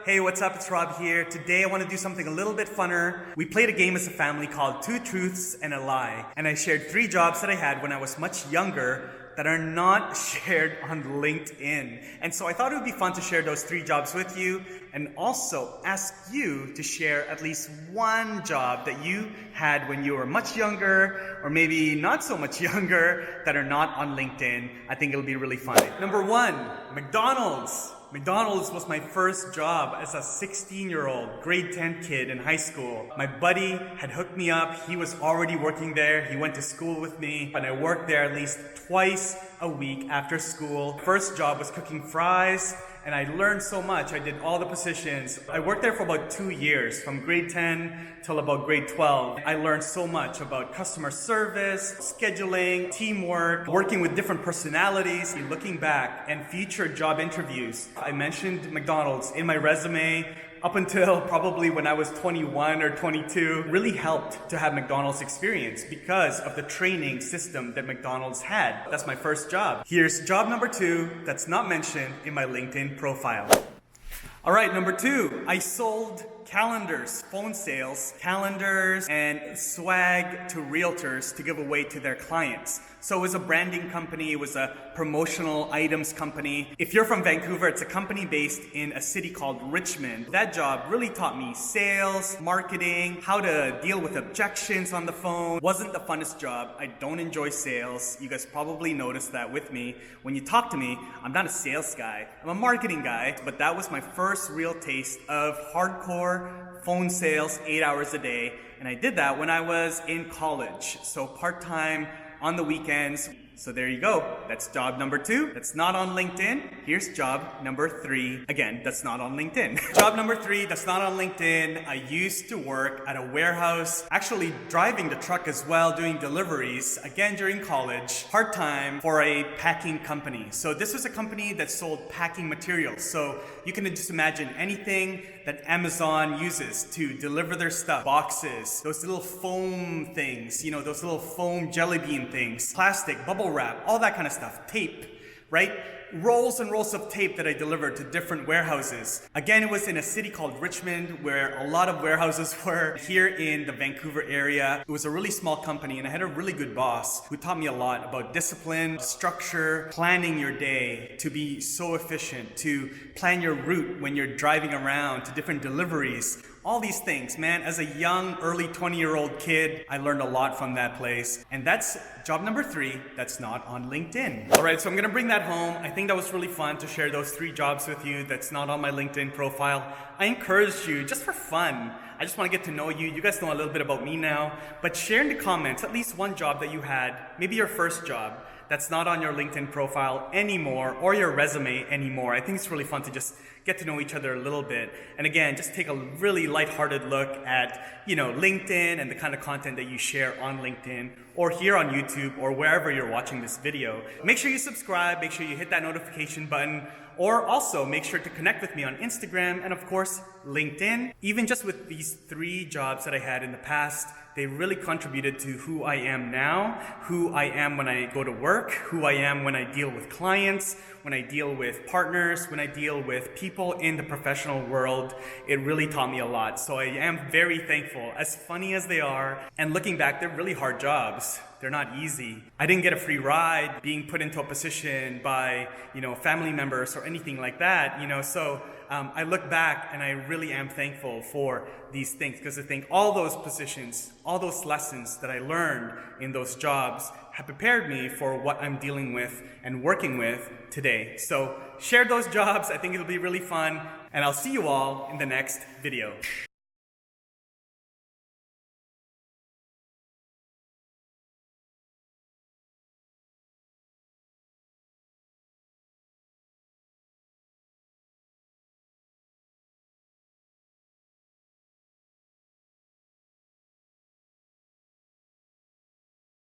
Hey, what's up? It's Rob here. Today I want to do something a little bit funner. We played a game as a family called Two Truths and a Lie. And I shared 3 jobs that I had when I was much younger that are not shared on LinkedIn. And so I thought it would be fun to share those 3 jobs with you and also ask you to share at least one job that you had when you were much younger or maybe not so much younger that are not on LinkedIn. I think it'll be really fun. Number 1, McDonald's. McDonald's was my first job as a 16-year-old grade 10 kid in high school. My buddy had hooked me up. He was already working there. He went to school with me, and I worked there at least twice a week after school. First job was cooking fries, and I learned so much. I did all the positions. I worked there for about 2 years, from grade 10 till about grade 12. I learned so much about customer service, scheduling, teamwork, working with different personalities. Looking back and future job interviews, I mentioned McDonald's in my resume up until probably when I was 21 or 22. Really helped to have McDonald's experience because of the training system that McDonald's had. That's my first job. Here's job number 2 that's not mentioned in my LinkedIn profile. All right, number 2, I sold calendars, phone sales, calendars, and swag to realtors to give away to their clients. So it was a branding company, it was a promotional items company. If you're from Vancouver, it's a company based in a city called Richmond. That job really taught me sales, marketing, how to deal with objections on the phone. Wasn't the funnest job. I don't enjoy sales. You guys probably noticed that with me. When you talk to me, I'm not a sales guy. I'm a marketing guy, but that was my first real taste of hardcore phone sales, 8 hours a day. And I did that when I was in college. So part-time on the weekends. So there you go. That's job number 2. That's not on LinkedIn. Here's job number 3. Again, that's not on LinkedIn. Job number 3, that's not on LinkedIn. I used to work at a warehouse, actually driving the truck as well, doing deliveries, again during college, part-time for a packing company. So this was a company that sold packing materials. So you can just imagine anything that Amazon uses to deliver their stuff. Boxes, those little foam things, those little foam jelly bean things, plastic, bubble wrap, all that kind of stuff, tape, right? Rolls and rolls of tape that I delivered to different warehouses. Again, it was in a city called Richmond where a lot of warehouses were. Here in the Vancouver area, it was a really small company and I had a really good boss who taught me a lot about discipline, structure, planning your day to be so efficient, to plan your route when you're driving around to different deliveries. All these things, man. As a young, early 20-year-old kid, I learned a lot from that place. And that's job number 3 that's not on LinkedIn. All right, so I'm gonna bring that home. I think that was really fun to share those 3 jobs with you that's not on my LinkedIn profile. I encourage you, just for fun, I just want to get to know you. You guys know a little bit about me now, but share in the comments at least one job that you had, maybe your first job, that's not on your LinkedIn profile anymore or your resume anymore. I think it's really fun to just get to know each other a little bit. And again, just take a really lighthearted look at, LinkedIn and the kind of content that you share on LinkedIn or here on YouTube or wherever you're watching this video. Make sure you subscribe, make sure you hit that notification button, or also make sure to connect with me on Instagram and of course, LinkedIn. Even just with these 3 jobs that I had in the past, they really contributed to who I am now, who I am when I go to work, who I am when I deal with clients, when I deal with partners, when I deal with people in the professional world. It really taught me a lot. So I am very thankful, as funny as they are. And looking back, they're really hard jobs. They're not easy. I didn't get a free ride being put into a position by, family members or anything like that, so I look back and I really am thankful for these things because I think all those positions, all those lessons that I learned in those jobs have prepared me for what I'm dealing with and working with today. So share those jobs. I think it'll be really fun and I'll see you all in the next video.